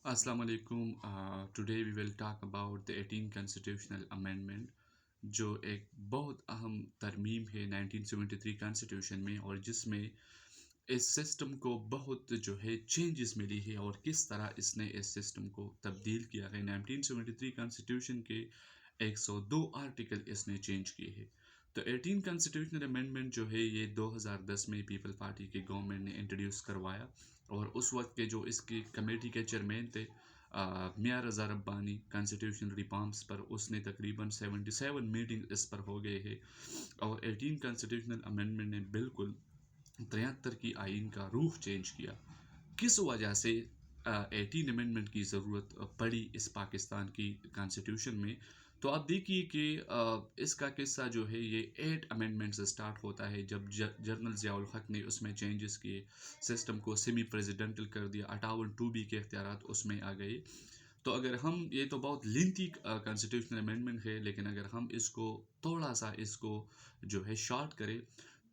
Assalamu alaikum. Today we will talk about the 18 constitutional amendment जो एक बहुत अहम तरमीम है 1973 कॉन्स्टिट्यूशन में और जिसमें इस सिस्टम को बहुत जो है चेंजेस मिली है और किस तरह इसने इस सिस्टम को तब्दील किया है। 1973 कॉन्स्टिट्यूशन के 102 आर्टिकल इसने चेंज किए हैं। तो 18 कॉन्स्टिट्यूशनल अमेंडमेंट जो है ये 2010 में पीपल पार्टी के गवर्नमेंट ने इंट्रोड्यूस करवाया और उस वक्त के जो इसकी कमेटी के चेयरमैन थे मियां रज़ा रब्बानी कॉन्स्टिट्यूशनल रिफॉर्म्स पर उसने तकरीबन 77 मीटिंग इस पर हो गए हैं और 18 कॉन्स्टिट्यूशनल अमेंडमेंट ने बिल्कुल 73 की आइन का रूख चेंज किया। किस वजह से 18 अमेंडमेंट की ज़रूरत पड़ी इस पाकिस्तान की कॉन्स्टिट्यूशन में। तो आप देखिए कि इसका किस्सा जो है ये 8 अमेंडमेंट से स्टार्ट होता है जब जनरल ज़ियाउल हक ने उसमें चेंजेस किए, सिस्टम को सेमी प्रेसिडेंटल कर दिया, 58(2)B के इख्तियारात उसमें आ गए। तो अगर हम ये तो बहुत लेंथी कॉन्स्टिट्यूशनल अमेंडमेंट है, लेकिन अगर हम इसको थोड़ा सा इसको जो है शॉर्ट करें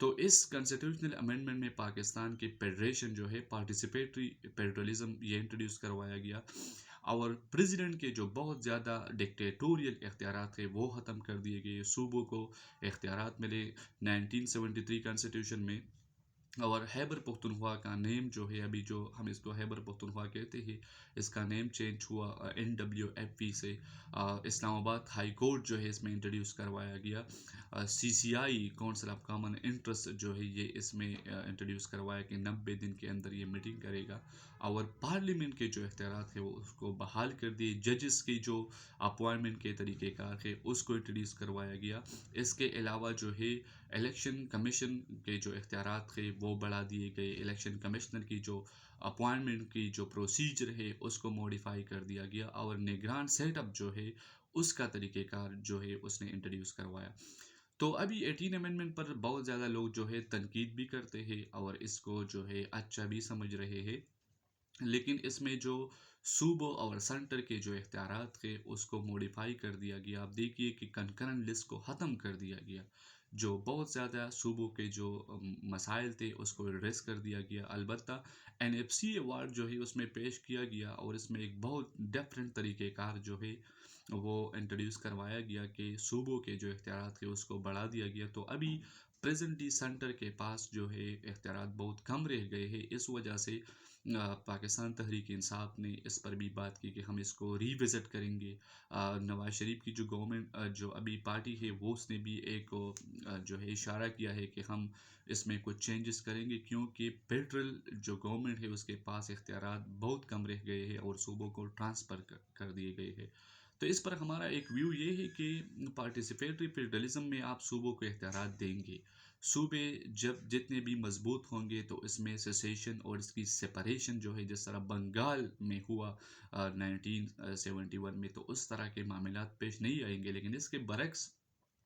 तो इस कॉन्स्टिट्यूशनल अमेंडमेंट में पाकिस्तान की फेडरेशन जो है पार्टिसिपेटरी फेडरलिज्म ये इंट्रोड्यूस करवाया गया और प्रेसिडेंट के जो बहुत ज़्यादा डिक्टेटोरियल इख्तियार थे वो ख़त्म कर दिए गए, सूबों को इख्तियार मिले 1973 कॉन्स्टिट्यूशन में। और खैबर पख्तूनख्वा का नेम जो है अभी जो हम इसको खैबर पख्तूनख्वा कहते हैं, इसका नेम चेंज हुआ NWFP से। इस्लामाबाद हाई कोर्ट जो है इसमें इंट्रोड्यूस करवाया गया। CCI council of common interest जो है ये इसमें इंट्रोड्यूस करवाया कि 90 दिन के अंदर ये मीटिंग करेगा और पार्लियामेंट के जो इख्तियार थे वो उसको बहाल कर दिए। जजेस की जो अपॉइंटमेंट के तरीक़ेकार है उसको इंट्रोड्यूस करवाया गया। इसके अलावा जो है इलेक्शन कमीशन के जो इख्तियारात थे वो बढ़ा दिए गए। इलेक्शन कमिश्नर की जो अपॉइंटमेंट की जो प्रोसीजर है उसको मॉडिफाई कर दिया गया और निगरान सेटअप जो है उसका तरीक़ेकार जो है उसने इंट्रोड्यूस करवाया। तो अभी 18 अमेंडमेंट पर बहुत ज़्यादा लोग जो है तनकीद भी करते हैं और इसको जो है अच्छा भी समझ रहे हैं, लेकिन इसमें जो सूबों और सेंटर के जो इख्तियार थे उसको मॉडिफाई कर दिया गया। आप देखिए कि कंकरेंट लिस्ट को ख़त्म कर दिया गया, जो बहुत ज़्यादा सूबों के जो मसाइल थे उसको एड्रेस कर दिया गया। अलबत्ता NFC अवार्ड जो है उसमें पेश किया गया और इसमें एक बहुत डिफरेंट तरीक़ेकार जो है वो इंट्रोड्यूस करवाया गया कि सूबों के जो इख्तियार थे उसको बढ़ा दिया गया। तो अभी प्रेजेंटली सेंटर के पास जो है इख्तियार बहुत कम रह गए हैं। इस वजह से पाकिस्तान तहरीक इंसाफ ने इस पर भी बात की कि हम इसको रीविज़िट करेंगे। नवाज शरीफ की जो गवर्नमेंट जो अभी पार्टी है वो उसने भी एक जो है इशारा किया है कि हम इसमें कुछ चेंजेस करेंगे, क्योंकि फेडरल जो गवर्नमेंट है उसके पास इख्तियारात बहुत कम रह गए हैं और सूबों को ट्रांसफ़र कर दिए गए हैं। तो इस पर हमारा एक व्यू ये है कि पार्टिसिपेटरी फेडरलिज्म में आप सूबों को इख्तियारात देंगे, सूबे जब जितने भी मजबूत होंगे तो इसमें सेसेशन और इसकी सेपरेशन जो है जिस तरह बंगाल में हुआ 1971 में, तो उस तरह के मामलात पेश नहीं आएंगे। लेकिन इसके बरक्स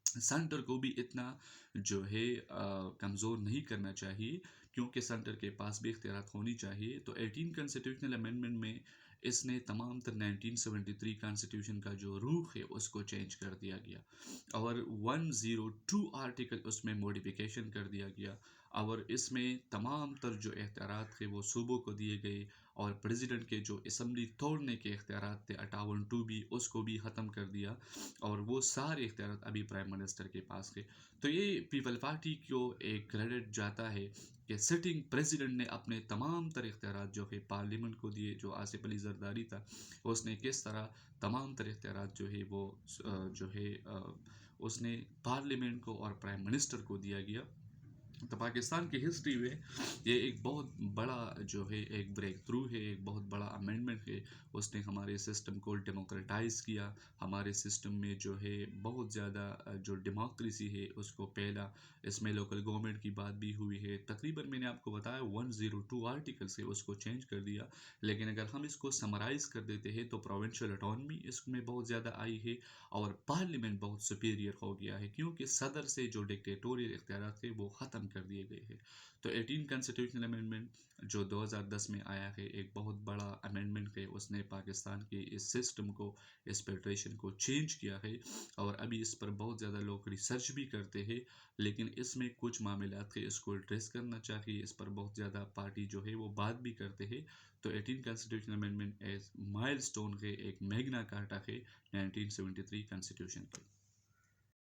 सेंटर को भी इतना जो है कमज़ोर नहीं करना चाहिए, क्योंकि सेंटर के पास भी इख्तियारात होनी चाहिए। तो 18 कॉन्स्टिट्यूशनल अमेंडमेंट में इसने तमाम तर 1973 कॉन्स्टिट्यूशन का जो रूख है उसको चेंज कर दिया गया और 102 आर्टिकल उसमें मॉडिफिकेशन कर दिया गया और इसमें तमाम तर जो इख्तियारात थे वो सूबों को दिए गए और प्रेसिडेंट के जो असम्बली तोड़ने के इख्तियारात थे 58(2)B उसको भी ख़त्म कर दिया और वो सारे इख्तियार अभी प्राइम मिनिस्टर के पास थे। तो ये पीपल पार्टी को एक क्रेडिट जाता है कि सिटिंग प्रेसिडेंट ने अपने तमाम तर इख्तियार जो है पार्लियामेंट को दिए। जो आसिफ अली जरदारी था उसने किस तरह तमाम तर इख्तियार जो है वो जो है उसने पार्लियामेंट को और प्राइम मिनिस्टर को दिया गया। तो पाकिस्तान की हिस्ट्री में ये एक बहुत बड़ा जो है एक ब्रेक थ्रू है, एक बहुत बड़ा अमेंडमेंट है। उसने हमारे सिस्टम को डेमोक्रेटाइज़ किया, हमारे सिस्टम में जो है बहुत ज़्यादा जो डेमोक्रेसी है उसको पहला। इसमें लोकल गवर्नमेंट की बात भी हुई है। तकरीबन मैंने आपको बताया 102 आर्टिकल से उसको चेंज कर दिया। लेकिन अगर हम इसको समराइज़ कर देते हैं तो प्रोविंशियल ऑटोनमी इसमें बहुत ज़्यादा आई है और पार्लियामेंट बहुत सुपीरियर हो गया है, क्योंकि सदर से जो डिक्टेटोरियल इख्तियार थे वो ख़त्म कर दिए गए हैं। तो 18 कॉन्स्टिट्यूशनल अमेंडमेंट जो 2010 में आया है, एक बहुत बड़ा अमेंडमेंट है। उसने पाकिस्तान के इस सिस्टम को, इस फेडरेशन को चेंज किया है। और अभी इस पर बहुत ज़्यादा लोग रिसर्च भी करते हैं, लेकिन इसमें कुछ मामलात है, इसको एड्रेस करना चाहिए। इस पर बहुत ज़्यादा पार्टी जो है वो बात भी करते हैं। तो 18 कॉन्स्टिट्यूशनल अमेंडमेंट एज माइलस्टोन है, एक मैग्ना कार्टा है 1973 कॉन्स्टिट्यूशन पर।